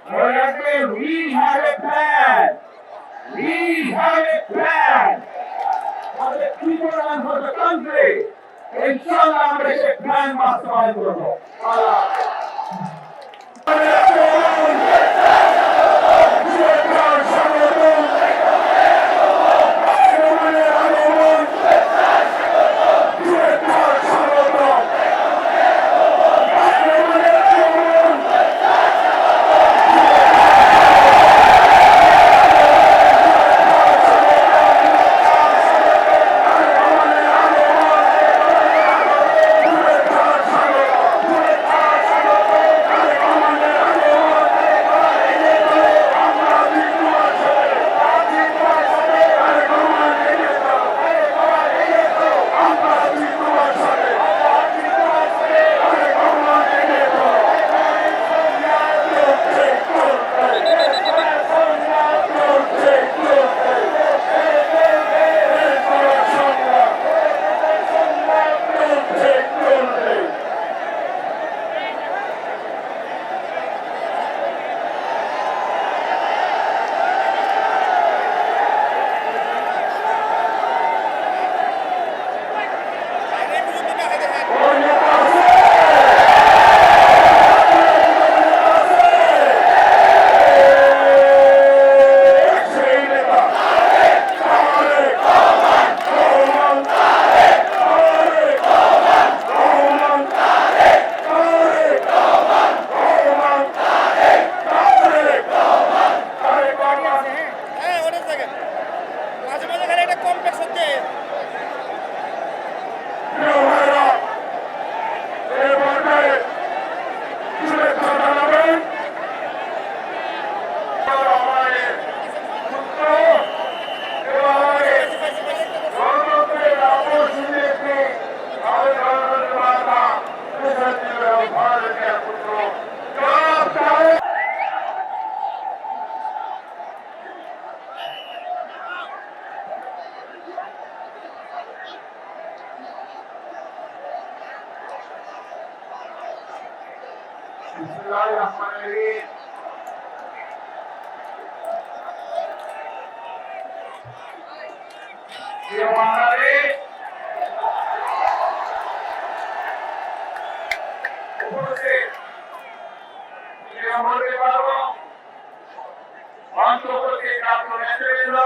We have a plan. We have a plan. For the people and for the country. Inshallah, আমরা সেই plan বাস্তবায়ন করবো। Bismillahirrahmanirrahim. প্রিয় বাংলাদেশ, উপস্থিত প্রিয় মন্ত্রীবর্গ, অন্তর্বর্তী জাতীয় নেতৃবৃন্দ,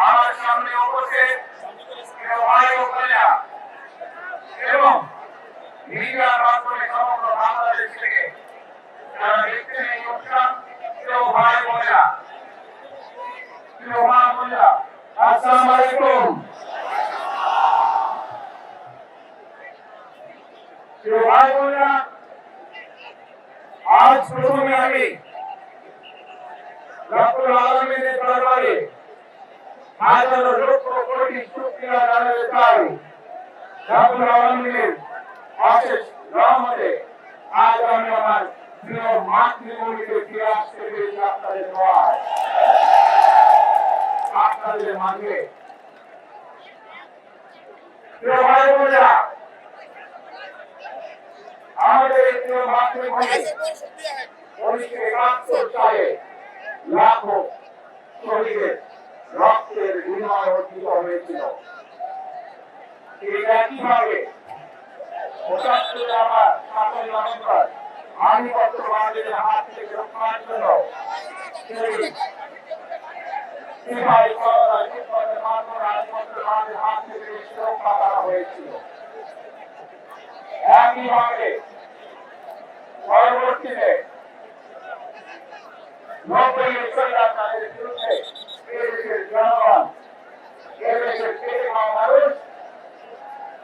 আমার সামনে উপস্থিত প্রিয় ভাই ও বোনেরা এবং মিডিয়ার মাধ্যমে সমগ্র বাংলাদেশ থেকে যারা দেখছেন এই অনুষ্ঠান, প্রিয় ভাই বোনেরা, প্রিয় মা বোনেরা, আসসালামু আলাইকুম। প্রিয় ভাই বোনেরা, আজ প্রথমে আমি রব্বুল আলামিনের দরবারে হাজারো লক্ষ কোটি শুকরিয়া জানাতে চাই। রব্বুল আলামিনের অশেষ রহমতে আজ আমি আমার প্রিয় মাতৃভূমিতে ফিরে আসতে পেরেছি আপনাদের দোয়ায়, আপনাদের মাঝে। প্রিয় ভাই বোনেরা, আমাদের প্রিয় মাতৃভূমি 1971 সালে লাখো শহীদের রক্তের বিনিময়ে অর্জিত হয়েছিল। ঠিক একইভাবে ৭৫ আমার ৭ই নভেম্বর আধিপত্যবাদের হাত থেকে রক্ষার জন্য সিপাহী জনতার খিদমতের মাধ্যমে আধিপত্যবাদের হাত থেকে রক্ষা করা হয়েছিল। একইভাবে পরবর্তীতে ৯০ তাদের বিরুদ্ধে এদেশের জনগণ, এদেশের মানুষ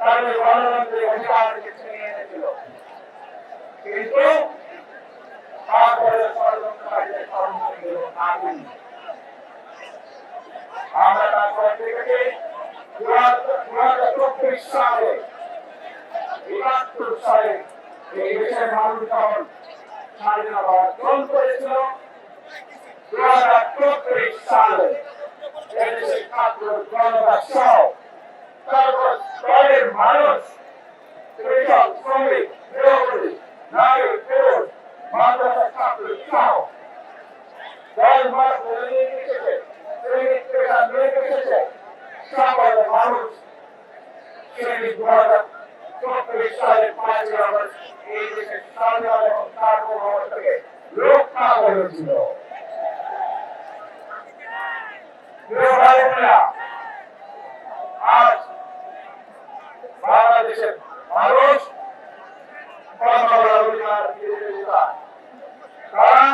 তাদের গণতন্ত্রের অধিকারকে ছিনিয়ে এনেছিল, কিন্তু তারপরে ষড়যন্ত্রকারীদের কর্মসূচি থাকেনি। আমরা তারপর থেকে ২০২৪ সালে ৭১ সালে এই দেশের মানুষ যখন স্বাধীনতা অর্জন করেছিল, ২০৩৪ সালে এদেশের ছাত্র জনতা সহ সর্বস্তরের মানুষ, কৃষক, শ্রমিক, গৃহবধূ, নারী, পুরুষ, মাদ্রাসা উৎসাহ 10 মাস ধরে নিয়ে এসেছে, শ্রমিক পেশা নিয়ে এসেছে সকল মানুষ সেই 2024 সালের 5 আগস্ট এই দেশের স্বাধীনতা এবং সার্বভৌমত্বকে রক্ষা করেছিল। আজ বাংলাদেশের মানুষ কথা বলার অধিকার ফিরে পেতে চায়, তারা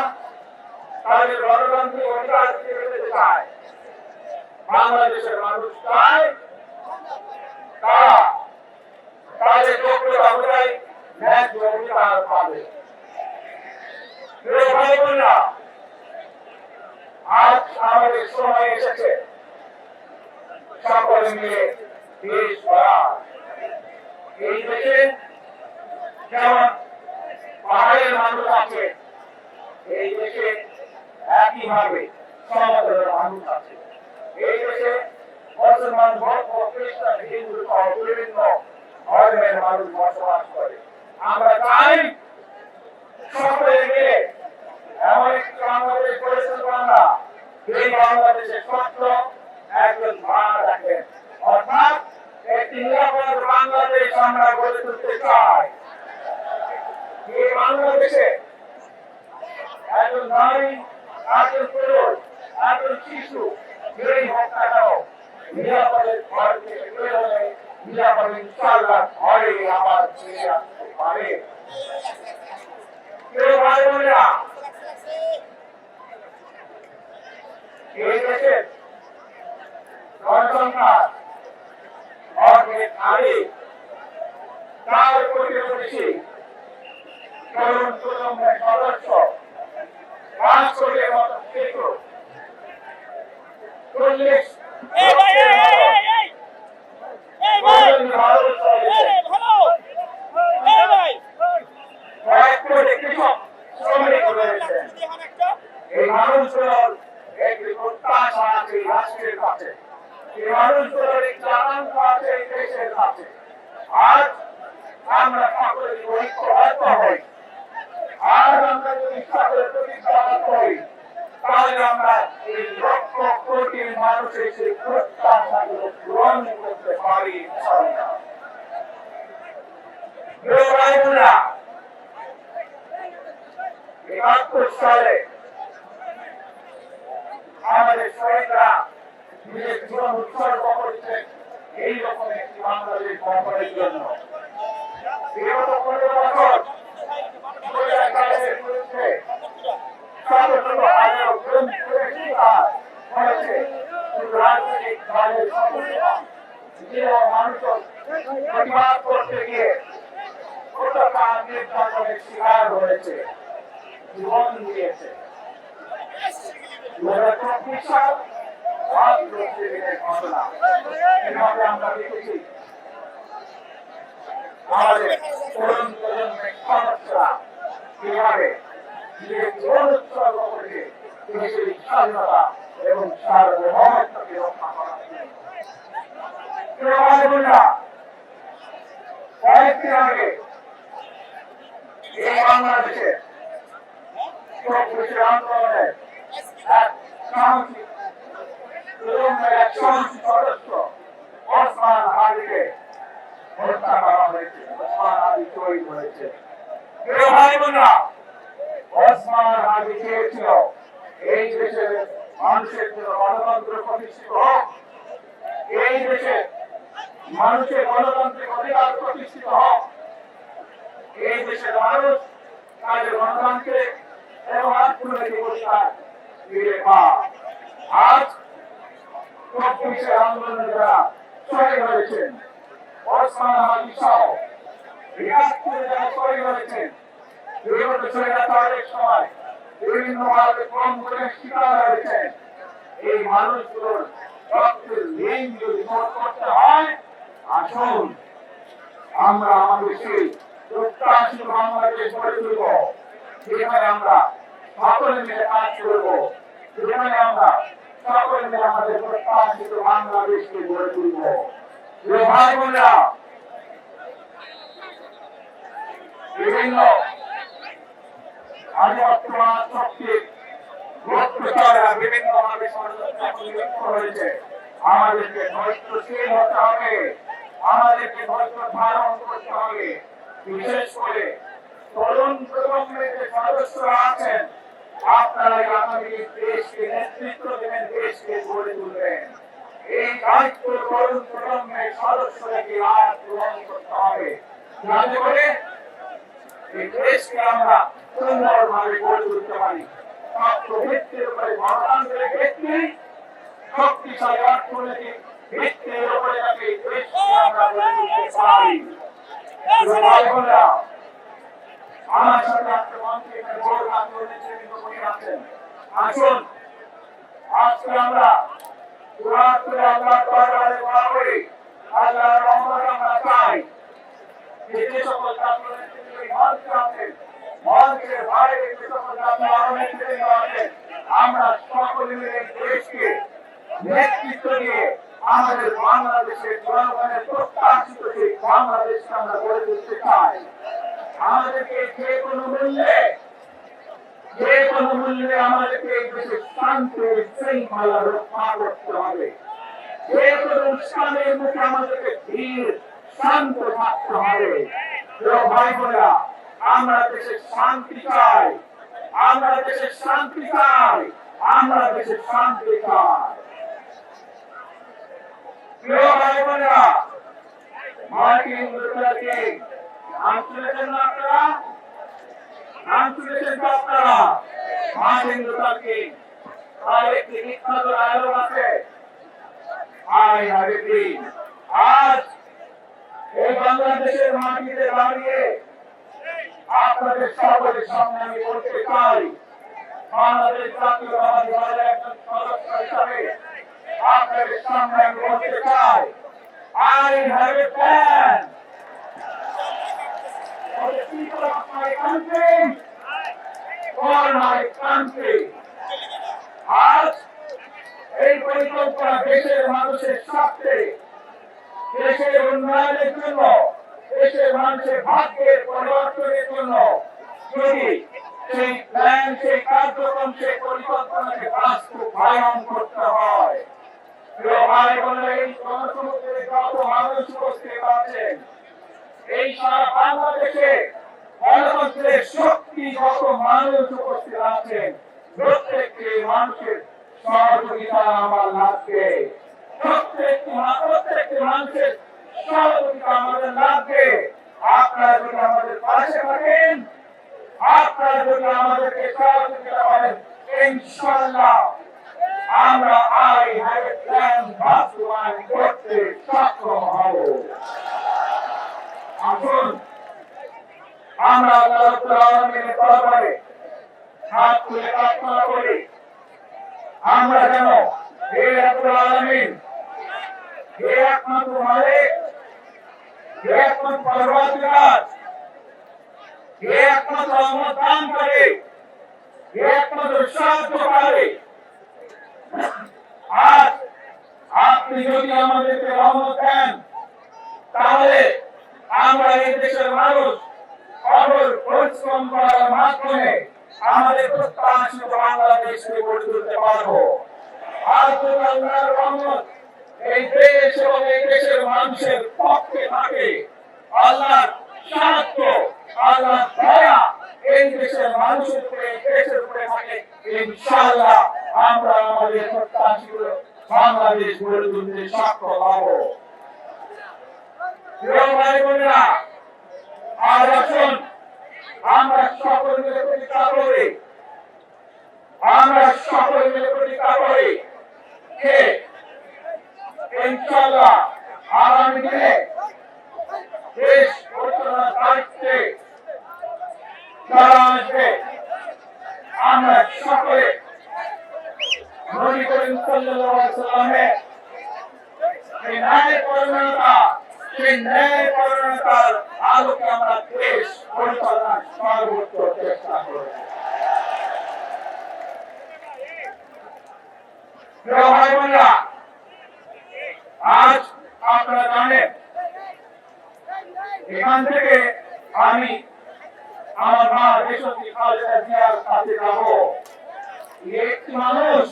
তাদের গণতান্ত্রিক অধিকার ফিরে পেতে চায়। বাংলাদেশের মানুষ চায় তারা তাদের যোগ্যতা অনুযায়ী ন্যায্য অধিকার পাবে। প্রিয় ভাই বোনেরা, আজ আমাদের সময় এসেছে সকলে মিলে দেশ গড়ার। এই দেশে যেমন পাহাড়ের মানুষ আছে, এই দেশে একইভাবে সমতলের মানুষ আছে। এই দেশে মুসলমান, বৌদ্ধ, খ্রিস্টান, হিন্দু সহ বিভিন্ন ধর্মের মানুষ বসবাস করে। আমরা চাই সকলে মিলে এমন একটি বাংলাদেশ পরিচালনা আমরা এই বাংলাদেশের স্বপ্ন একজন মা রাখেন, অর্থাৎ একটি নিরাপদ বাংলাদেশ আমরা গড়ে তুলতে চাই। এই বাংলাদেশে একজন নারী, একজন পুরুষ, একজন শিশু যেই হোক না কেন নিরাপদের ঘর থেকে বেরোলে নিরাপদ ইনশাআল্লাহ ঘরে আবার ফিরে আসতে পারে। প্রিয় ভাই বোনেরা, এই দেশের জনসংখ্যার অর্ধেক নারী, তার প্রতিবেশী তরুণ প্রজন্মের সদস্য 5 কোটির মতো শিশু, 40 এই মানুষগুলোর একটি প্রত্যাশা আছে রাষ্ট্রের কাছে, এই মানুষগুলোর একটি আকাঙ্ক্ষা আছে এই দেশের কাছে। আজ আমরা সকলে ঐক্যবদ্ধ হই, আর আমরা যদি সকলে প্রতিজ্ঞাবদ্ধ হই, তাহলে আমরা এই লক্ষ কোটি মানুষের সেই প্রত্যাশাগুলো পূরণ করতে পারি ইনশাআল্লাহ। প্রিয় ভাই বোনেরা, 71 সালে আমাদের শহীদরা নিজের জীবন উৎসর্গ করেছেন এই রকম একটি বাংলাদেশ গঠনের জন্য। বিগত 15 বছর রাজনৈতিক দলের মানুষ প্রতিবাদ করতে গিয়ে নির্যাতনের শিকার হয়েছে, জীবন দিয়েছে। 2024 সাল ঘটনা এভাবে আমরা দেখেছি আমাদের তরুণ প্রজন্মের সদস্যরা কিভাবে নিজের জীবন উৎসর্গ করে দেশের স্বাধীনতা এবং সার্বভৌমত্বকে রক্ষা করার জন্য। কয়েকদিন আগে এই বাংলাদেশে আন্দোলনের এক সাহসী সদস্য ওসমান আলীকে হত্যা করা হয়েছে, ওসমান আলী শহীদ হয়েছে। প্রিয় ভাই বোনেরা, ওসমান আলী চেয়েছিল এই দেশের মানুষের জন্য গণতন্ত্র প্রতিষ্ঠিত হোক, এই দেশে মানুষের গণতান্ত্রিক অধিকার প্রতিষ্ঠিত হোক, এই দেশের মানুষ তাদের গণতান্ত্রিক এবং অর্থনৈতিক অধিকার ফিরে পায়। আজ 24 আন্দোলনে যারা শহীদ হয়েছেন, ওসমান আলী সহ ৭২ যারা শহীদ হয়েছেন, বিগত স্বৈরাচারের সময় বিভিন্নভাবে কম করে শিকার হয়েছেন, এই মানুষগুলোর রক্তের ঋণ যদি শোধ করতে হয়, আসুন আমরা আমাদের সেই প্রত্যাশিত বাংলাদেশ গড়ে তুলব, যেখানে আমরা সকলে মিলে কাজ করব, যেখানে আমরা সকলে মিলে আমাদের প্রত্যাশিত বাংলাদেশকে গড়ে তুলব। ভাই বোনেরা, বিভিন্ন আধিপত্যবাদ শক্তির গুপ্তচররা বিভিন্নভাবে ষড়যন্ত্রে লিপ্ত হয়েছে। আমাদেরকে ধৈর্যশীল হতে হবে, আমাদেরকে ধৈর্য ধারণ করতে হবে। বিশেষ করে তরুণ প্রজন্মের যে সদস্যরা আছেন, আপনারা আগামী দেশকে নেতৃত্ব দেবেন, দেশকে গড়ে তুলবেন। এই দায়িত্ব তরুণ প্রজন্মের সদস্যদেরকে আজ গ্রহণ করতে হবে, যাতে করে এই দেশকে আমরা সুন্দরভাবে গড়ে তুলতে পারি। ছাত্র ভিত্তির উপরে গণতান্ত্রিক ভিত্তি, শক্তিশালী অর্থনৈতিক ভিত্তির উপরে যাতে দেশকে আমরা গড়ে তুলতে পারি। আমার সাথে আজকে মঞ্চে বড় নেতৃবৃন্দ বসে আছেন। আসুন আজকে আমরা দুহাত তুলে আল্লাহর দরবারে দোয়া করি, আল্লাহর রহমত আমরা চাই। যে সকল ছাত্র নেতৃবৃন্দ মঞ্চে আছেন, মঞ্চের বাইরে যে সকল ছাত্র নেতৃবৃন্দ আছেন, আমরা সকলে মিলে দেশকে নেতৃত্ব দিয়ে আমাদের বাংলাদেশের জনগণের প্রত্যাশিত যে বাংলাদেশকে আমরা গড়ে তুলতে চাই। আমাদেরকে যে কোনো মূল্যে আমাদেরকে এই দেশের শান্তি শৃঙ্খলা রক্ষা করতে হবে। যে কোনো উৎসবের মুখে আমাদেরকে ধীর শান্ত থাকতে হবে। ভাই বোনেরা, আমরা দেশের শান্তি চাই, আমরা দেশের শান্তি চাই, আমরা দেশের শান্তি চাই। প্রিয় ভাই বোনেরা, মার্টিন লুথার কিং নাম শুনেছেন না আপনারা? নাম শুনেছেন তো আপনারা? মার্টিন লুথার কিং তার একটি বিখ্যাত ডায়লগ আছে, আই হ্যাভ এ ড্রিম। আজ এই বাংলাদেশের মাটিতে দাঁড়িয়ে আপনাদের সকলের সামনে আমি বলতে চাই, বাংলাদেশ জাতীয়তাবাদী দলের একজন সদস্য হিসাবে আপনাদের সামনে আমি বলতে চাই, I have a plan for the people of my country, for my country. আজ এই পরিকল্পনা দেশের মানুষের স্বার্থে, দেশের উন্নয়নের জন্য, দেশের মানুষের ভাগ্যের পরিবর্তনের জন্য যদি সেই প্ল্যান, সেই কার্যক্রম, সেই পরিকল্পনাকে বাস্তবায়ন করতে হয়। ভাই বোনেরা, এই জনসমুদ্রে যত মানুষ উপস্থিত আছেন, এই সারা বাংলাদেশে গণতন্ত্রের শক্তি যত মানুষ উপস্থিত আছেন, প্রত্যেকটি মানুষের সহযোগিতা আমার লাগবে। প্রত্যেকটি মানুষের সহযোগিতা আমাদের লাগবে। আপনারা যদি আমাদের পাশে থাকেন, আপনারা যদি আমাদেরকে সহযোগিতা করেন, ইনশাআল্লাহ আমরা আই হ্যাভ এ প্ল্যান বাস্তবায়ন করতে সক্ষম হব। আসুন আমরা আল্লাহ রাব্বুল আলামিনের দরবারে হাত তুলে প্রার্থনা করি, আমরা যেন হে রাব্বুল আলামিন, হে একমাত্র মালিক, হে একমাত্র পরওয়ারদিগার, হে একমাত্র রহমত দানকারী, হে একমাত্র সাহায্যকারী, আজ আপনি যদি আমাদেরকে রহমত দেন, তাহলে আমরা এই দেশের মানুষ কঠোর পরিশ্রম করার মাধ্যমে আমাদের প্রত্যাশিত বাংলাদেশকে গড়ে তুলতে পারবো। আর যদি আল্লাহর রহমত এই দেশ এবং এই দেশের মানুষের পক্ষে থাকে, আল্লাহর সাহায্য, আল্লাহর দয়া এই দেশের মানুষের উপরে, দেশের উপরে থাকে, ইনশাআল্লাহ আমরা আমাদের প্রত্যাশিত বাংলাদেশ গড়ে তুলতে সক্ষম হব। প্রিয় ভাই বোনেরা, আজ আসুন আমরা সকলে মিলে প্রতিজ্ঞা করি, আমরা সকলে মিলে প্রতিজ্ঞা করি যে ইনশাআল্লাহ আগামী দিনে দেশ পরিচালনার দায়িত্বে যারা আসবে, আমরা সকলে নবী করিম সাল্লাল্লাহু আলাইহি ওয়াসাল্লামের সেই ন্যায় পরায়ণতার আলোকে আমরা দেশ পরিচালনার সর্বোচ্চ চেষ্টা করব। প্রিয় ভাই বোনেরা, আজ আপনারা জানেন এখান থেকে আমি আমার মা দেশনেত্রী খালেদা খালেদা জিয়ার কাছে যাব। একটি মানুষ,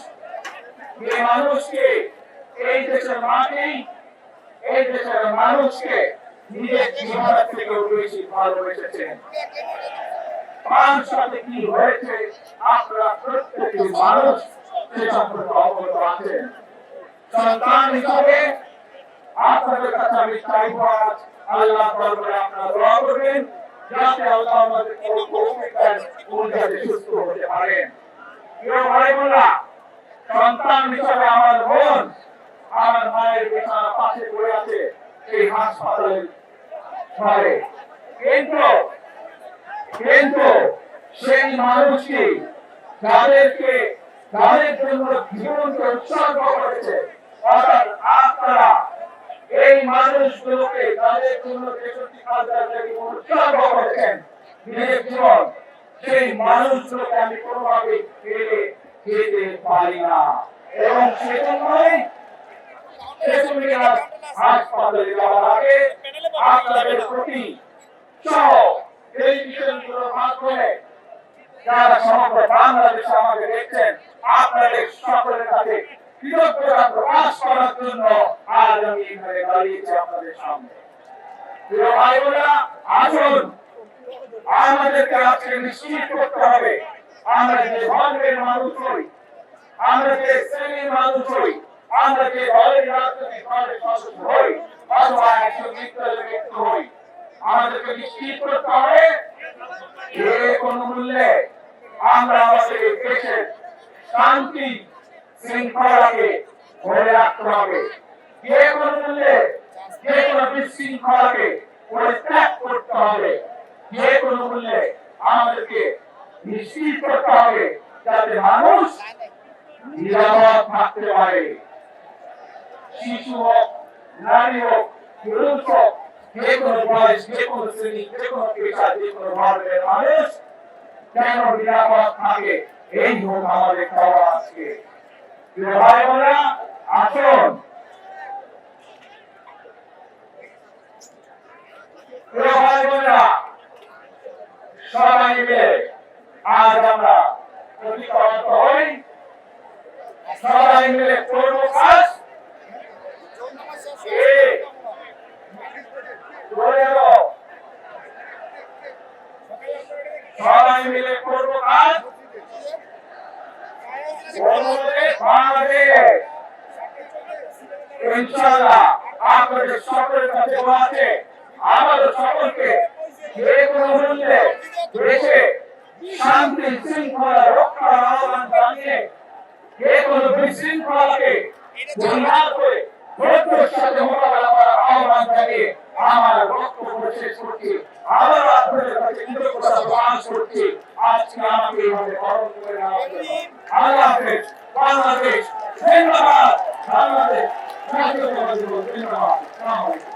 এই মানুষকে, এই দেশের মাটি, এই দেশের মানুষকে নিজের জীবনের থেকে বেশি ভালোবেসেছেন। তার সাথে কি হয়েছে আপনারা প্রত্যেকটি মানুষ সে সম্পর্কে অবগত আছেন। সন্তান হিসাবে আপনাদের কাছে আমি চাইব আজ আল্লাহ দরবারে আপনারা দোয়া করবেন যাতে আল্লাহ আমাদের যাতে সুস্থ হতে পারেন। প্রিয় ভাই বোনেরা, সন্তান হিসাবে আমার বোন আমার মায়ের বিছানা পাশে পড়ে আছে এই হাসপাতালের ঘরে, কিন্তু সেই মানুষটি যাদের জন্য জীবনকে উৎসর্গ করেছে, অর্থাৎ আপনারা এই মানুষগুলোকে যাদের জন্য 63,000 টাকা উৎসর্গ করেছেন নিজের জীবন, সেই মানুষগুলোকে আমি কোনোভাবে ফেলে যেতে পারি না। এবং সেজন্যই হাসপাতালে যাওয়ার আগে আপনাদের প্রতি সহ টেলিভিশনগুলোর মাধ্যমে যারা সমগ্র বাংলাদেশে আমাকে দেখছেন, আপনাদের সকলের কাছে কৃতজ্ঞতা প্রকাশ করার জন্য আজ আমি এখানে দাঁড়িয়েছি আপনাদের সামনে। প্রিয় ভাই বোনেরা, আসুন আমাদেরকে আজকে নিশ্চিত করতে হবে আমরা যে ধর্মের মানুষ হই, আমরা যে শ্রেণীর মানুষ হই, আমরা যে দলের রাজনৈতিক দলের সদস্য হই অথবা একজন বিদ্যালয়ের ব্যক্তি হই, আমাদেরকে নিশ্চিত করতে হবে যে কোনো মূল্যে আমরা আমাদের দেশের শান্তি শৃঙ্খলাকে ধরে রাখতে হবে। যে কোনো মূল্যে যে কোনো বিশৃঙ্খলাকে পরিত্যাগ করতে হবে। যে কোনো মূল্যে আমাদেরকে নিশ্চিত করতে হবে যাতে মানুষ নিরাপদ থাকতে পারে। শিশু হোক, নারী হোক, পুরুষ হোক, যে কোনো বয়স, যে কোনো শ্রেণী, যে কোনো পেশা, যে কোনো ধর্মের মানুষ যেন নিরাপদ থাকে, এই হোক আমাদের খাওয়া আজকে। প্রিয় ভাই বোনেরা, আসুন প্রিয় ভাই বোনেরা, সবাই মিলে আজ আমরা প্রতিজ্ঞাবদ্ধ হই, সবাই মিলে করব কাজ। সবাই মিলে করব কাজ। ইনশাআল্লাহ আপনাদের সকলের কাছে আছে, আমাদের সকলকে যে কোনো মূল্যে দেশে শান্তি শৃঙ্খলা রক্ষার আহ্বান জানিয়ে যে কোনো বিশৃঙ্খলাকে উদ্ধার করে ধৈর্যের সাথে মোকাবেলা করার আহ্বান জানিয়ে আমার বক্তব্য শেষ করছি। আবার আপনাদের কাছে কৃতজ্ঞতা প্রকাশ করছি আজকে আমাকে এইভাবে বরণ করে নেওয়ার জন্য। আল্লাহ হাফেজ। বাংলাদেশ জিন্দাবাদ। বাংলাদেশ জাতীয়তাবাদী দল জিন্দাবাদ। আসসালামু আলাইকুম।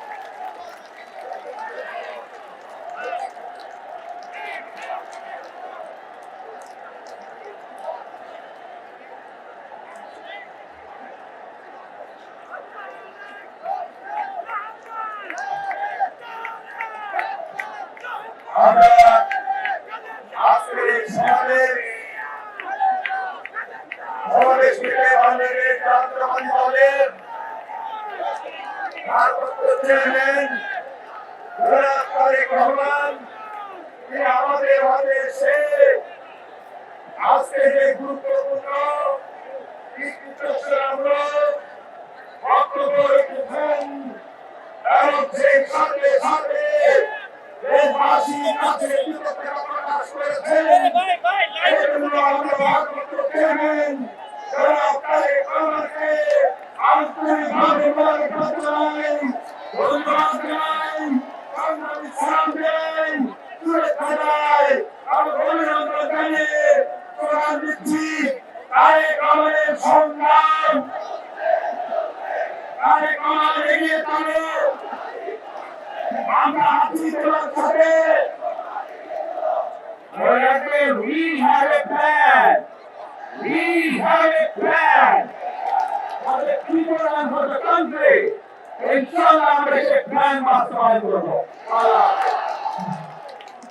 আমাদের হাতে সে আজকে যে গুরুত্বপূর্ণ বক্তব্য রেখেছেন এবং সেই সাথে সাথে দেশবাসীর কাছে কৃতজ্ঞতা প্রকাশ করেছেন। এজন্য আমরা ভারপ্রাপ্ত চেয়ারম্যান জনাব তারেক রহমানকে আন্তরিকভাবে ধন্যবাদ জানাই, বাংলাদেশ সালাম দেই, শুভেচ্ছা জানাই, আমি অভিনন্দন জানিয়ে প্রদান দিচ্ছি তারেক রহমানের সংগ্রাম, তারেক রহমান এগিয়ে চলো, আমরা আছি তোমার সাথে। We have a plan. We have a plan for the people and for the country. Inshallah, আমরা সেই প্ল্যান বাস্তবায়ন করব।